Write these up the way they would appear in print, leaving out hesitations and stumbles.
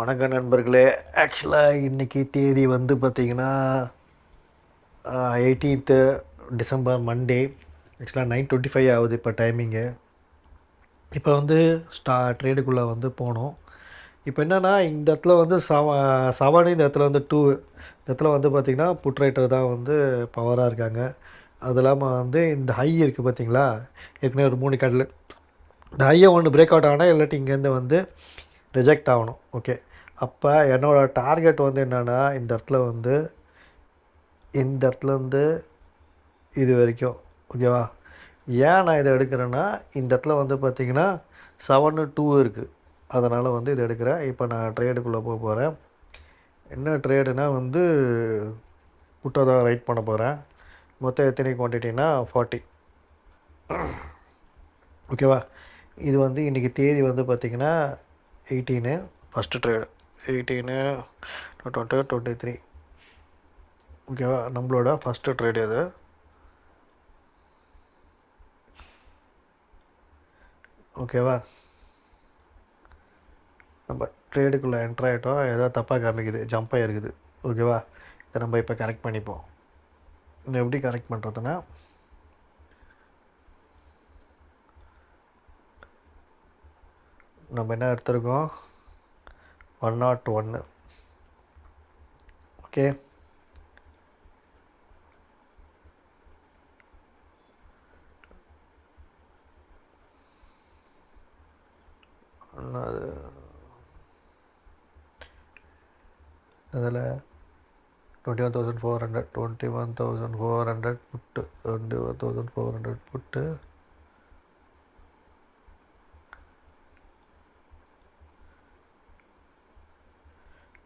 வணக்கம் நண்பர்களே. ஆக்சுவலாக இன்றைக்கி தேதி வந்து பார்த்திங்கன்னா 18th டிசம்பர் மண்டே. ஆக்சுவலாக 9:25 ஆகுது இப்போ டைமிங்கு. இப்போ வந்து ட்ரேடுக்குள்ளே வந்து போனோம். இப்போ என்னென்னா இந்த இடத்துல வந்து சவன், இந்த இடத்துல வந்து 2, இந்த இடத்துல வந்து பார்த்திங்கன்னா புட் ரைட்டர் தான் வந்து பவராக இருக்காங்க. அது இல்லாமல் வந்து இந்த ஹை இருக்குது பார்த்திங்களா, ஏற்கனவே ஒரு 3 கடல் இந்த ஹையை ஒன்று பிரேக் அவுட் ஆனால் இல்லாட்டி இங்கேருந்து வந்து ரிஜெக்ட் ஆகணும். ஓகே, அப்போ என்னோடய டார்கெட் வந்து என்னென்னா இந்த இடத்துலேருந்து இது வரைக்கும். ஓகேவா, ஏன் நான் இதை எடுக்கிறேன்னா இந்த இடத்துல வந்து பார்த்திங்கன்னா 7-2 இருக்குது, அதனால் வந்து இதை எடுக்கிறேன். இப்போ நான் ட்ரேடுக்குள்ளே போக போகிறேன். என்ன ட்ரேடுனா வந்து புட்டை தான் ரைட் பண்ண போகிறேன். மொத்தம் எத்தனை குவான்டிட்டினா 40. ஓகேவா, இது வந்து இன்றைக்கி தேதி வந்து பார்த்திங்கன்னா 18 ஃபஸ்ட்டு ட்ரேடு 18/20/23. ஓகேவா, நம்மளோட ஃபஸ்ட்டு ட்ரேடு இது. ஓகேவா, நம்ம ட்ரேடுக்குள்ளே என்ட்ரு ஆகிட்டோம். ஏதாவது தப்பாக காமிக்குது, ஜம்ப் ஆகிருக்குது. ஓகேவா, இதை நம்ம இப்போ கரெக்ட் பண்ணிப்போம். இதை எப்படி கரெக்ட் பண்ணுறதுன்னா, நம்ம என்ன எடுத்துருக்கோம், 101. ஓகே, அதில் 21,400 புட்டு, 21,400 புட்டு.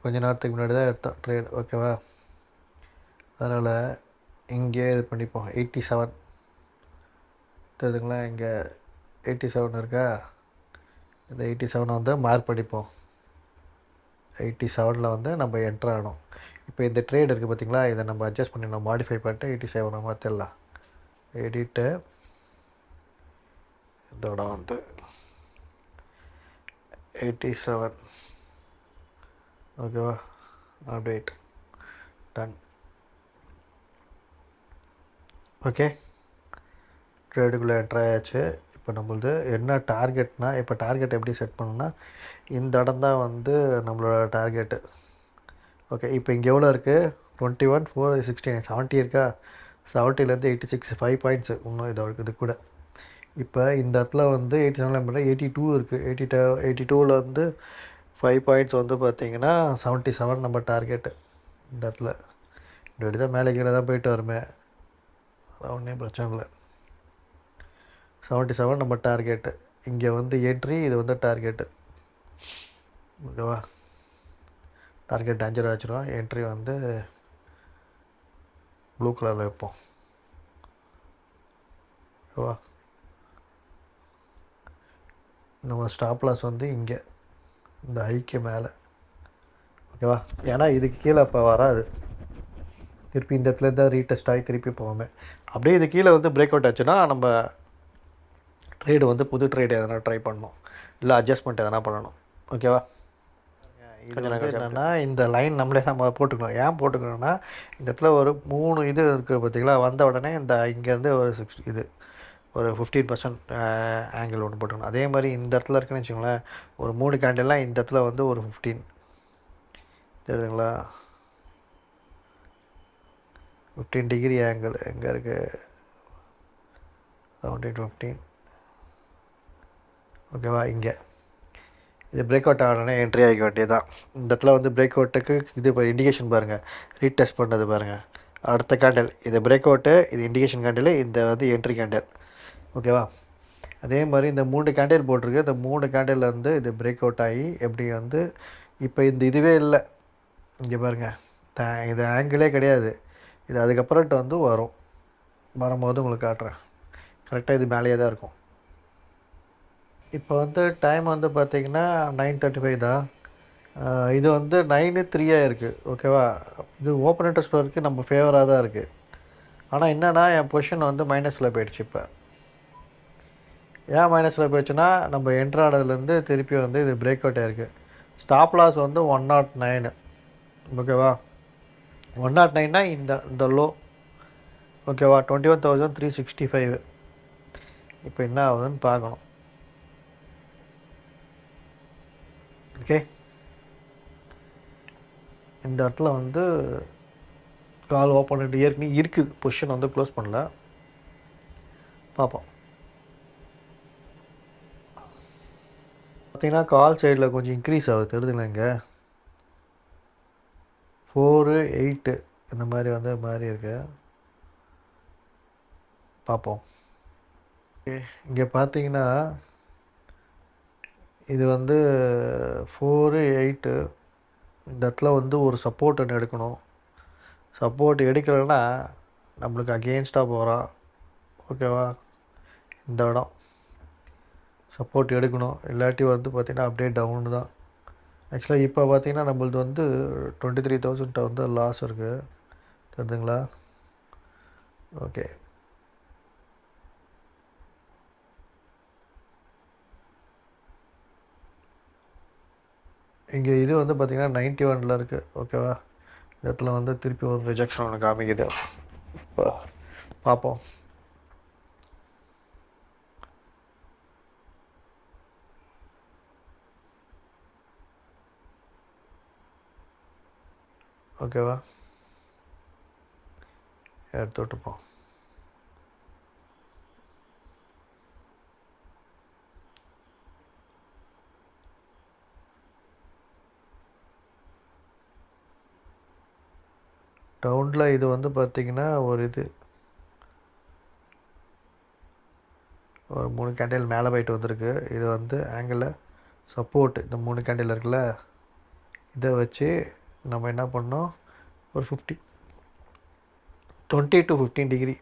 கொஞ்ச நேரத்துக்கு முன்னாடி தான் எடுத்தோம் ட்ரேட். ஓகேவா, அதனால் இங்கே இது பண்ணிப்போம். 87 தெரியுதுங்களா, இங்கே 87 இருக்கா, இந்த 87 வந்து மார்க் பண்ணிப்போம். 87 வந்து நம்ம என்ட்ரு ஆகணும். இப்போ இந்த ட்ரேட் இருக்குது பார்த்திங்களா, இதை நம்ம அட்ஜஸ்ட் பண்ணிடணும், மாடிஃபை பண்ணிட்டு 87 மாற்றிடலாம். எடிட்டு, இதோட வந்து 87. ஓகேவா, அப்டேட் டன். ஓகே, ட்ரேடுக்குள்ளே என்ட்ரு ஆயாச்சு. இப்போ நம்மளது என்ன டார்கெட்னா, இப்போ டார்கெட் எப்படி செட் பண்ணணும்னா இந்த இடம் தான் வந்து நம்மளோட டார்கெட்டு. ஓகே, இப்போ இங்கே எவ்வளோ இருக்குது, 21,416, 70 இருக்கா, 70லேருந்து 86, 5 பாயிண்ட்ஸு இன்னும் இதோ இருக்குது கூட. இப்போ இந்த இடத்துல வந்து 87 82 இருக்குது. 82ல் வந்து 5 பாயிண்ட்ஸ் வந்து பார்த்திங்கன்னா 77 நம்ம டார்கெட்டு. இந்த இடத்துல இப்படி தான் மேலே கீழே தான் போயிட்டு வருமே, ஒன்றும் பிரச்சனை இல்லை. 77 நம்ம டார்கெட்டு. இங்கே வந்து என்ட்ரி, இது வந்து டார்கெட்டு. ஓகேவா, டார்கெட் 5 வச்சுருவோம். என்ட்ரி வந்து ப்ளூ கலரில் வைப்போம். ஓகேவா, நம்ம ஸ்டாப் லாஸ் வந்து இங்கே இந்த ஹைக்கு மேலே. ஓகேவா, ஏன்னா இதுக்கு கீழே இப்போ வராது, திருப்பி இந்த இடத்துல தான் ரீடெஸ்ட் ஆகி திருப்பி போவோமே. அப்படியே இது கீழே வந்து பிரேக் அவுட் ஆச்சுன்னா நம்ம ட்ரேடு வந்து புது ட்ரேடு எதனா ட்ரை பண்ணணும், இல்லை அட்ஜஸ்ட்மெண்ட் எதனா பண்ணணும். ஓகேவா, இது வந்து என்னென்னா இந்த லைன் நம்ம போட்டுக்கணும். ஏன் போட்டுக்கணும்னா இந்த இடத்துல ஒரு 3 இது இருக்குது பார்த்திங்களா, வந்த உடனே இந்த இங்கேருந்து ஒரு 6 இது ஒரு 15% ஆங்கிள் ஒன்று போட்டுக்கணும். அதே மாதிரி இந்த இடத்துல இருக்குன்னு வச்சுக்கோங்களேன், ஒரு 3 கேண்டில்லாம் இந்த இடத்துல வந்து ஒரு 15 தெரியுதுங்களா, 15 டிகிரி ஆங்கிள் எங்கே இருக்குது, 17-15. ஓகேவா, இங்கே இது பிரேக் அவுட் ஆகணுன்னா என்ட்ரி ஆகிக்க வேண்டியது தான். இந்த இடத்துல வந்து பிரேக் அவுட்டுக்கு இது இப்போ இண்டிகேஷன் பாருங்கள், ரீடெஸ்ட் பண்ணது பாருங்கள். அடுத்த கேண்டில் இது பிரேக் அவுட்டு, இது இண்டிகேஷன் கேண்டில், இந்த வந்து என்ட்ரி கேண்டில். ஓகேவா, அதே மாதிரி இந்த 3 கேண்டில் போட்டிருக்கு. இந்த 3 கேண்டில் வந்து இது பிரேக் அவுட் ஆகி எப்படி வந்து இப்போ இந்த இதுவே இல்லை, இங்கே பாருங்கள், இது ஆங்கிளே கிடையாது. இது அதுக்கப்புறம்ட்டு வந்து வரும்போது உங்களுக்கு காட்டுறேன். கரெக்டாக இது மேலேயே தான் இருக்கும். இப்போ வந்து டைம் வந்து பார்த்திங்கன்னா 9:35 தான். இது வந்து 9:03 இருக்குது. ஓகேவா, இது ஓப்பன் இன்ட்ரெஸ்ட் வரைக்கும் நம்ம ஃபேவராக தான் இருக்குது. ஆனால் என்னென்னா என் பொசிஷன் வந்து மைனஸில் போயிடுச்சு. இப்போ ஏன் மைனஸில் போயிடுச்சுன்னா நம்ம என்ட்ரு ஆனதுலேருந்து திருப்பி வந்து இது பிரேக் அவுட் ஆகிருக்கு. ஸ்டாப் லாஸ் வந்து 109. ஓகேவா, 109னா இந்த லோ. ஓகேவா, 21,365. இப்போ என்ன ஆகுதுன்னு பார்க்கணும். ஓகே, இந்த இடத்துல வந்து கால் ஓப்பன் பண்ணிட்டு ஏற்கனவே இருக்குது, பொசிஷன் வந்து க்ளோஸ் பண்ணல. பார்ப்போம். பார்த்தீங்கன்னா கால் சைடில் கொஞ்சம் இன்க்ரீஸ் ஆகுது, தெரியுதுங்களா? இங்கே 4-8 இந்த மாதிரி வந்து மாதிரி இருக்கு. பார்ப்போம். இங்கே பார்த்தீங்கன்னா இது வந்து 4-8. இந்த இடத்துல வந்து ஒரு சப்போர்ட் ஒன்று எடுக்கணும். சப்போர்ட் எடுக்கலைன்னா நம்மளுக்கு அகெயின்ஸ்டாக போகிறான். ஓகேவா, இந்த இடம் சப்போர்ட் எடுக்கணும், இல்லாட்டி வந்து பார்த்திங்கன்னா அப்படியே டவுனு தான். ஆக்சுவலாக இப்போ பார்த்திங்கன்னா நம்மளது வந்து 23,000 வந்து லாஸ் இருக்குது, தெரியுதுங்களா? ஓகே, இங்கே இது வந்து பார்த்திங்கன்னா 91 இருக்குது. ஓகேவா, இந்த இடத்துல வந்து திருப்பி ஒரு ரிஜெக்ஷன் ஒன்று காமிக்குது. இப்போ பார்ப்போம். ஓகேவா, எடுத்து விட்டுப்போம். டவுனில் இது வந்து பார்த்திங்கன்னா ஒரு 3 கேண்டில் மேலே போயிட்டு வந்திருக்கு. இது வந்து ஆங்கிளில் சப்போர்ட் இந்த 3 கேண்டில் இருக்குல்ல, இதை வச்சு நம்ம என்ன பண்ணோம், ஒரு 20 to 15 டிகிரி.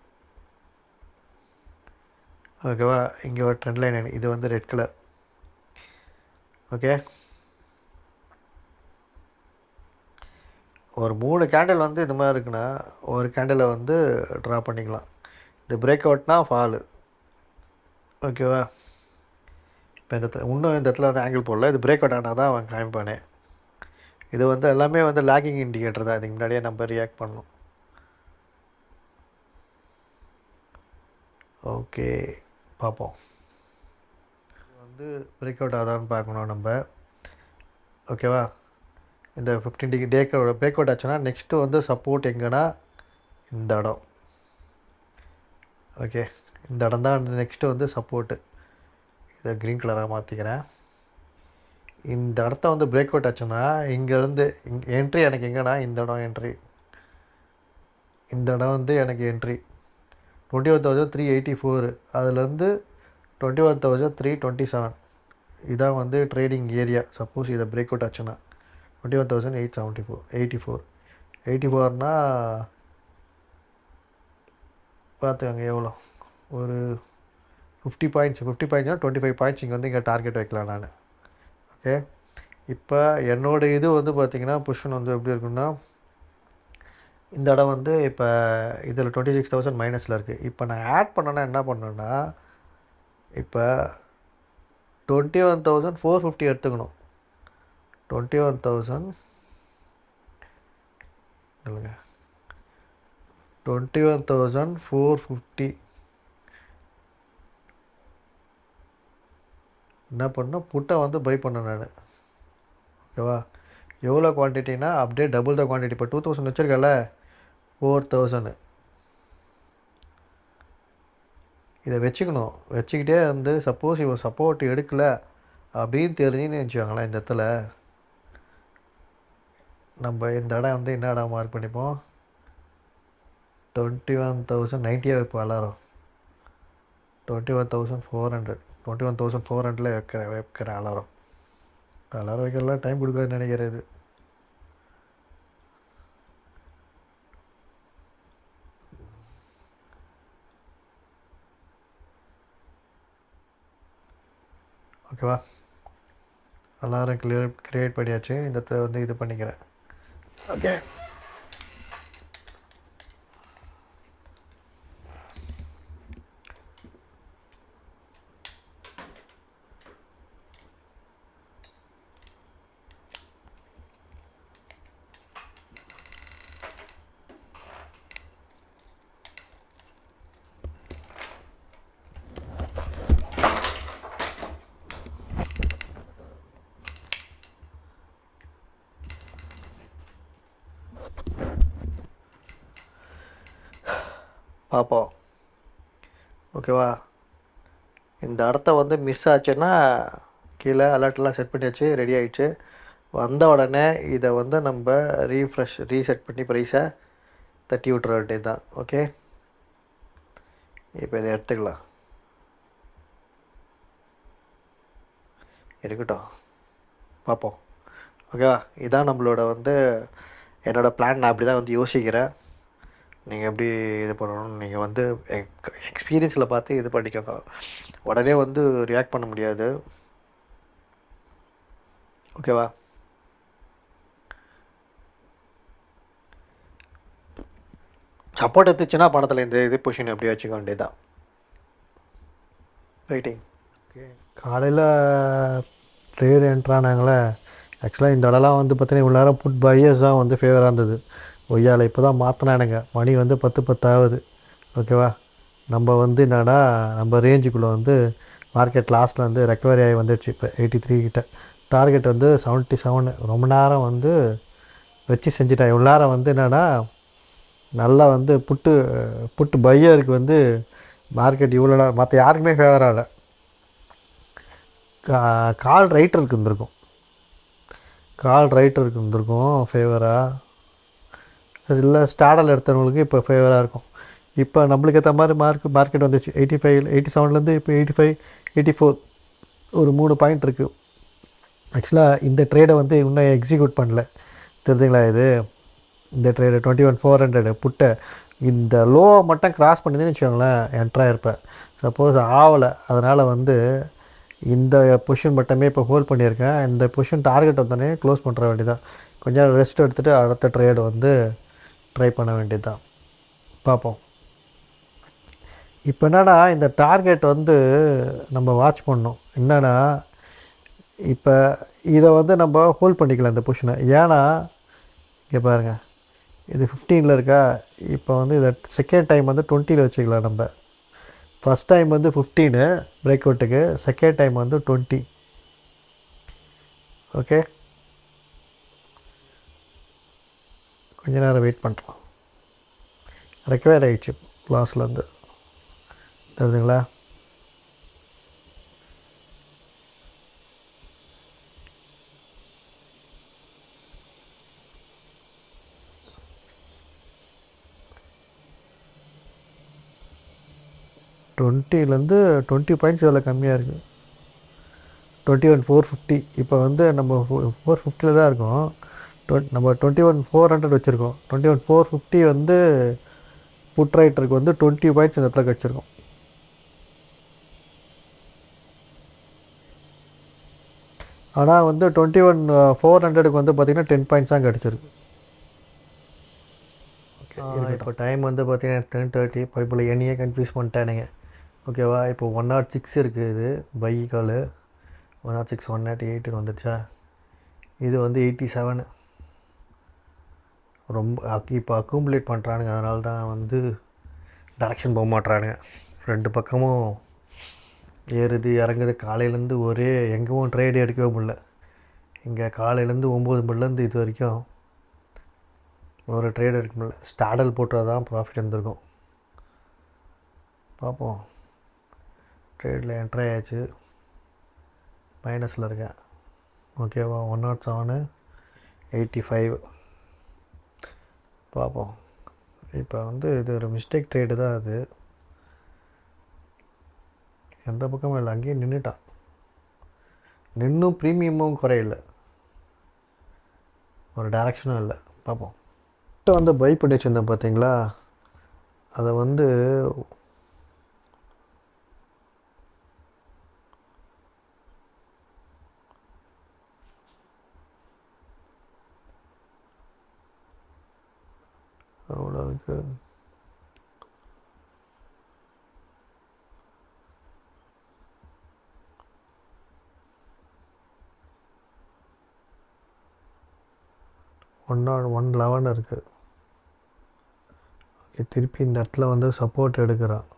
ஓகேவா, இங்கே ஒரு ட்ரெண்ட் லைன், இது வந்து ரெட் கலர். ஓகே, ஒரு 3 கேண்டில் வந்து இது மாதிரி இருக்குன்னா ஒரு கேண்டிலை வந்து ட்ரா பண்ணிக்கலாம். இந்த பிரேக் அவுட்னா ஃபாலு. ஓகேவா, இப்போ இந்த இன்னும் இந்த இடத்துல வந்து ஆங்கிள் போடல, இது பிரேக் அவுட் ஆனால் தான் அவன் காமிப்பானே. இது வந்து எல்லாமே வந்து லேக்கிங் இண்டிகேட்டர் தான், இதுக்கு முன்னாடியே நம்ம ரியாக்ட் பண்ணணும். ஓகே, பார்ப்போம். வந்து பிரேக் அவுட் ஆதான்னு பார்க்கணும் நம்ம. ஓகேவா, இந்த 15 டிகிரி பிரேக் அவுட் ஆச்சுன்னா நெக்ஸ்ட்டு வந்து சப்போர்ட் எங்கன்னா இந்த இடம். ஓகே, இந்த இடம் தான் நெக்ஸ்ட்டு வந்து சப்போர்ட்டு. இதை க்ரீன் கலராக மாற்றிக்கிறேன். இந்த இடத்த வந்து பிரேக் அவுட் ஆச்சுன்னா இங்கேருந்து என்ட்ரி எனக்கு எங்கன்னா இந்த இடம் என்ட்ரி. இந்த இடம் வந்து எனக்கு என்ட்ரி 21,384. அதுலேருந்து 21,327. இதான் வந்து ட்ரேடிங் ஏரியா. சப்போஸ் இதை பிரேக் அவுட் ஆச்சுன்னா 21,874. 84னா பார்த்துக்கோங்க எவ்வளோ, ஒரு 50 பாயிண்ட்ஸ். 50 பாயிண்ட்ஸ்னால் 25 பாயிண்ட்ஸ் இங்கே வந்து இங்கே டார்கெட் வைக்கலாம் நான். ஓகே, இப்போ என்னோடய இது வந்து பார்த்திங்கன்னா பொசிஷன் வந்து எப்படி இருக்குன்னா, இந்த இடம் வந்து இப்போ இதில் 26,000 மைனஸில் இருக்குது. இப்போ நான் ஆட் பண்ணேன்னா என்ன பண்ணேன்னா, இப்போ 21,450 எடுத்துக்கணும். 21,000 இல்லைங்க, 21,450 என்ன பண்ணணும், புட்டை வந்து பை பண்ணேன் நான். ஓகேவா, எவ்வளோ குவான்டிட்டினா அப்படியே டபுள் த குவான்டிட்டி. இப்போ 2,000 வச்சுருக்கல, 4,000 இதை வச்சுக்கணும். வச்சுக்கிட்டே வந்து சப்போஸ் இவன் சப்போர்ட் எடுக்கலை அப்படின்னு தெரிஞ்சுன்னு வச்சுக்கோங்களேன், இந்த இடத்துல நம்ம இந்த இடம் வந்து என்ன இடம் மார்க் பண்ணிப்போம், 21,090 இப்போ எல்லாரும் 21,400. 21,400 வைக்கிறேன் எல்லாரும். வைக்கிறலாம் டைம் கொடுக்காதுன்னு நினைக்கிறது. ஓகேவா, எல்லோரும் க்ரியேட் பண்ணியாச்சு. இந்த இடத்துல வந்து இது பண்ணிக்கிறேன். ஓகே, பார்ப்போம். ஓகேவா? இந்த இடத்த வந்து மிஸ் ஆச்சுன்னா கீழே அலர்ட்லாம் செட் பண்ணியாச்சு, ரெடி ஆகிடுச்சு. வந்த உடனே இதை வந்து நம்ம ரீசெட் பண்ணி ப்ரைஸை தட்டி விட்டுற வேண்டியது தான். ஓகே, இப்போ இதை எடுத்துக்கலாம். இருக்கட்டும், பார்ப்போம். ஓகேவா? இதான் நம்மளோட வந்து என்னோடய பிளான். நான் அப்படி தான் வந்து யோசிக்கிறேன். நீங்கள் எப்படி இது பண்ணணும், நீங்கள் வந்து எக்ஸ்பீரியன்ஸில் பார்த்து இது பண்ணிக்கோங்க. உடனே வந்து ரியாக்ட் பண்ண முடியாது. ஓகேவா? சப்போர்ட் எடுத்துச்சுன்னா பணத்தில் இந்த இது பொசிஷன் எப்படி வச்சுக்க வேண்டியதுதான். வெயிட்டிங். ஓகே, காலையில் ட்ரேடு என்ட்ரானாங்களே. ஆக்சுவலாக இந்த இடம்லாம் வந்து பார்த்தீங்கன்னா இவ்வளோ நேரம் புட் பையர்ஸ் தான் வந்து ஃபேவராக இருந்தது. ஒய்யால் இப்போ தான் மாற்றினானுங்க. மணி வந்து 10 ஆகுது. ஓகேவா? நம்ம வந்து என்னடா நம்ம ரேஞ்சுக்குள்ளே வந்து மார்க்கெட் லாஸ்ட்டில் வந்து ரெக்கவரி ஆகி வந்துடுச்சு. இப்போ 83 கிட்ட டார்கெட் வந்து 77. ரொம்ப நேரம் வந்து வச்சு செஞ்சுட்டேன். இவ்வளோ நேரம் வந்து என்னென்னா நல்லா வந்து புட்டு பையருக்கு வந்து மார்க்கெட் இவ்வளோ நேரம் மற்ற யாருக்குமே ஃபேவராக இல்லை. கால் ரைட்டருக்கு இருந்திருக்கும், ஃபேவராக. இல்லை ஸ்டாடல் எடுத்தவங்களுக்கு இப்போ ஃபேவராக இருக்கும். இப்போ நம்மளுக்கு ஏற்ற மாதிரி மார்க்கெட் வந்துச்சு. 85 87லேருந்து இப்போ 85 84 ஒரு 3 பாயிண்ட் இருக்குது. ஆக்சுவலாக இந்த ட்ரேடை வந்து இன்னும் எக்ஸிக்யூட் பண்ணல, தெரிஞ்சுங்களா? இந்த ட்ரேடு 21,400 புட்டை இந்த லோவை மட்டும் கிராஸ் பண்ணிதுன்னு வச்சுக்கோங்களேன், என்ட்ராக இருப்பேன். சப்போஸ் ஆகலை, அதனால் வந்து இந்த பொசிஷன் மட்டுமே இப்போ ஹோல்ட் பண்ணியிருக்கேன். இந்த பொசிஷன் டார்கெட் வந்தோடனே க்ளோஸ் பண்ணுற வேண்டியதான். கொஞ்சம் ரெஸ்ட் எடுத்துகிட்டு அடுத்த ட்ரேடு வந்து ட்ரை பண்ண வேண்டியது தான். பார்ப்போம். இப்போ என்னென்னா இந்த டார்கெட் வந்து நம்ம வாட்ச் பண்ணணும். என்னென்னா இப்போ இதை வந்து நம்ம ஹோல்ட் பண்ணிக்கலாம் இந்த பொசிஷனை. ஏன்னா இங்கே பாருங்கள், இது 15 இருக்கா. இப்போ வந்து இதை செகண்ட் டைம் வந்து 20 வச்சுக்கலாம். நம்ம ஃபஸ்ட் டைம் வந்து 15 பிரேக் அவுட்டுக்கு, செகண்ட் டைம் வந்து 20. ஓகே, கொஞ்ச நேரம் வெயிட் பண்ணுறோம். ரெக்கவர் ஆகிடுச்சு லாஸ்ட்லேருந்து, தெரியுதுங்களா? டுவெண்ட்டிலேருந்து 20 பாயிண்ட்ஸ் எவ்வளோ கம்மியாக இருக்குது. 21,450. இப்போ வந்து நம்ம 450 தான் இருக்கோம். நம்ம 21,400 வச்சுருக்கோம். 21,450 வந்து புட் ரைட்டருக்கு வந்து 20 பாயிண்ட்ஸ் இந்த இடத்துல கிடச்சிருக்கோம். ஆனால் வந்து 21,400க்கு வந்து பார்த்திங்கன்னா 10 பாயிண்ட்ஸ் தான் கிடச்சிருக்கு. இப்போ டைம் வந்து பார்த்திங்கன்னா 10:30. இப்போ என்னையே கன்ஃபியூஸ் பண்ணிட்டானுங்க. ஓகேவா? இப்போ 106 இருக்குது. இது பை கால் 106, 108 வந்துடுச்சா. இது வந்து 87. ரொம்ப இப்போ அக்குமுலேட் பண்ணுறானுங்க. அதனால தான் வந்து டைரக்ஷன் போக மாட்டுறானுங்க. ரெண்டு பக்கமும் ஏறுது இறங்குது. காலையிலேருந்து ஒரே எங்கேயும் ட்ரேடு எடுக்கவே முடியல. இங்கே காலையிலேருந்து 9 மணிலேருந்து இது வரைக்கும் ஒரு ட்ரேட் எடுக்க முடியல. ஸ்டாடல் போட்டால் தான் ப்ராஃபிட் இருந்திருக்கும். பார்ப்போம். ட்ரேடில் என்ட்ரி ஆயாச்சு, மைனஸில் இருக்கேன். ஓகேவா? 107, 85. பார்ப்போம். இப்போ வந்து இது ஒரு மிஸ்டேக் ட்ரேடு தான். அது எந்த பக்கமும் இல்லை, அங்கேயே நின்றுட்டான். நின்றும் ப்ரீமியமும் குறையில, ஒரு டைரக்ஷனும் இல்லை. பார்ப்போம். வந்து பை பண்ணி வச்சுருந்தேன் பார்த்தீங்களா, அதை வந்து அவ்வளோ இருக்குது. ஒன் 111 இருக்குது. ஓகே, திருப்பி இந்த இடத்துல வந்து சப்போர்ட் எடுக்கிறான்.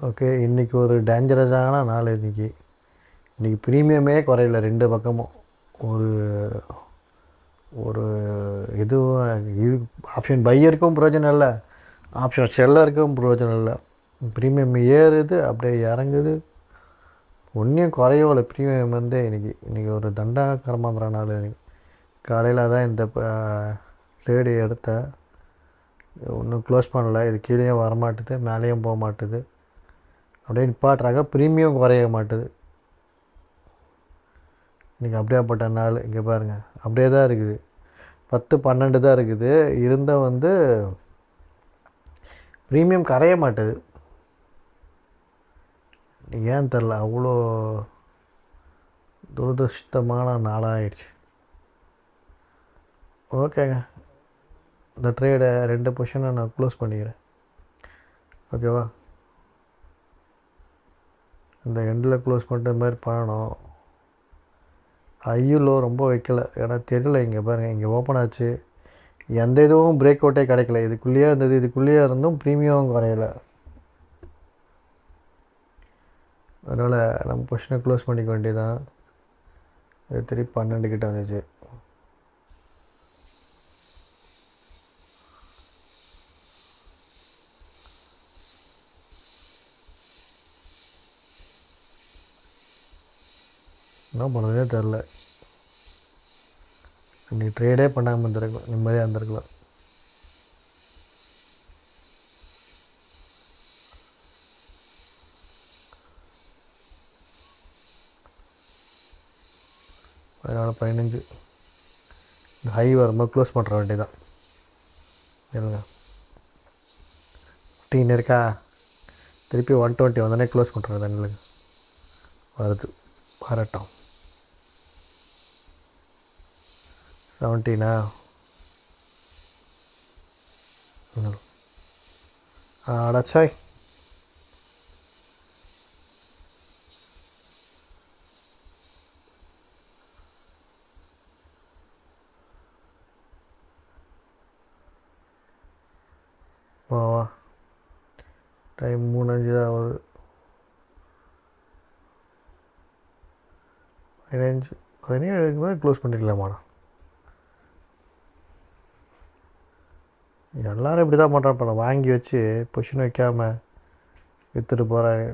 ஓகே, இன்றைக்கி ஒரு டேஞ்சரஸான நாள். இன்றைக்கி ப்ரீமியமே குறையில 2 பக்கமும். ஒரு ஒரு இதுவும் ஆப்ஷன் பையருக்கும் பிரயோஜனம் இல்லை, ஆப்ஷன் செல்லருக்கும் பிரயோஜனம் இல்லை. ப்ரீமியம் ஏறுது, அப்படியே இறங்குது, ஒன்றையும் குறையவில்லை. ப்ரீமியம் வந்து இன்றைக்கி ஒரு தண்டாகரமான நாள். காலையில் தான் இந்த ட்ரேடு எடுத்தேன், ஒன்றும் க்ளோஸ் பண்ணலை. இது கீழேயும் வரமாட்டுது, மேலேயும் போக மாட்டுது, அப்படியே நிப்பாட்டுறாங்க. ப்ரீமியம் குறைய மாட்டுது. இன்றைக்கி அப்படியேப்பட்ட நாள். இங்கே பாருங்கள், அப்படியே தான் இருக்குது. 10-12 தான் இருக்குது. இருந்தால் வந்து ப்ரீமியம் கரைய மாட்டுது. ஏன் தெரில, அவ்வளோ துரதிருஷ்டமான நாளாகிடுச்சு. ஓகேங்க, இந்த ட்ரேடை 2 பொசிஷனை நான் க்ளோஸ் பண்ணிக்கிறேன். ஓகேவா, இந்த எண்டில் க்ளோஸ் பண்ணிட்டு இந்த மாதிரி பண்ணணும். ஐயோ ரொம்ப வைக்கலை, ஏன்னா தெரியல. இங்கே பாருங்கள், இங்கே ஓப்பன் ஆச்சு, எந்த இதுவும் பிரேக் அவுட்டே கிடைக்கல. இதுக்குள்ளேயே இருந்தது, இதுக்குள்ளேயே இருந்தும் ப்ரீமியம் குறையலை. அதனால் நம்ம பொசிஷனை க்ளோஸ் பண்ணிக்க வேண்டியதான். இது திருப்பி 12 கிட்ட வந்துச்சு. என்ன பண்ணுறதே தெரில. இன்றைக்கி ட்ரேடே பண்ணாமல் இருந்திருக்கலாம், நிம்மதியாக இருந்திருக்கலாம். அதனால் 15 ஹை வரும்போது க்ளோஸ் பண்ணுற வேண்டியதான். இல்லைங்க, 15 இருக்கா, திருப்பி 120 வந்தோடனே க்ளோஸ் பண்ணுறது. இல்லைங்க, வருது, வரட்டும். 17 அடச்சாய். வா டைம் 3:05 தான் ஆகுது. 17 மாதிரி க்ளோஸ் பண்ணிடலாமாண்ணா. எல்லோரும் இப்படி தான் பண்ணுறான். இப்போ வாங்கி வச்சு பொசிஷன் வைக்காமல் விற்றுட்டு போகிறாங்க.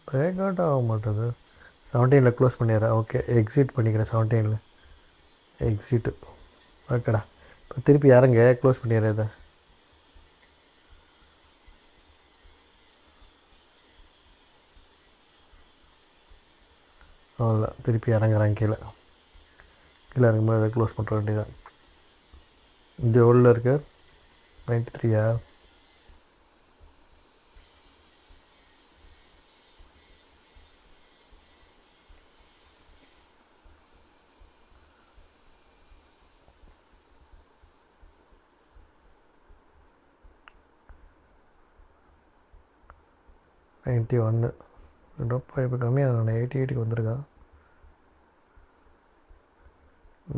பிரேக் அவுட் ஆக மாட்டேது. 17 க்ளோஸ் பண்ணிடுறேன். ஓகே, எக்ஸிட் பண்ணிக்கிறேன். 17 எக்ஸிட்டு. ஓகேடா, இப்போ திருப்பி இறங்க க்ளோஸ் பண்ணிடுறேன். இதை அவ்வளோதான், திருப்பி இறங்குறேன். கீழே இறங்கும்போது அதை க்ளோஸ் பண்ணுற வேண்டியதான். இது எவ்வளோ இருக்கு, 93 91. இப்போ கம்மியாக நான் 88க்கு வந்திருக்கா.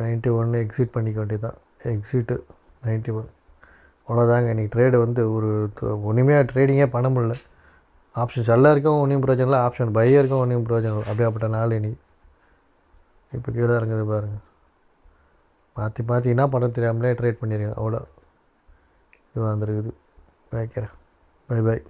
91 எக்ஸிட் பண்ணிக்க வேண்டியதான். எக்ஸிட்டு 91. அவ்வளோதாங்க. இன்றைக்கி ட்ரேடு வந்து ஒரு ஒன்றுமே ட்ரேடிங்கே பண்ண முடியல. ஆப்ஷன் செல்லருக்கும் ஒன்றும் பிரயோஜனம் இல்லை, ஆப்ஷன் பையருக்கும் ஒன்றும் பிரயோஜனம் இல்லை. அப்படியாப்பட்ட நாள் இன்றைக்கி. இப்போ கீழே இறங்குது பாருங்கள். மாற்றி என்ன பண்ணுறது தெரியாமலே ட்ரேட் பண்ணிடுங்க. அவ்வளோ இது வந்துருக்குது. வைக்கிறேன். பை.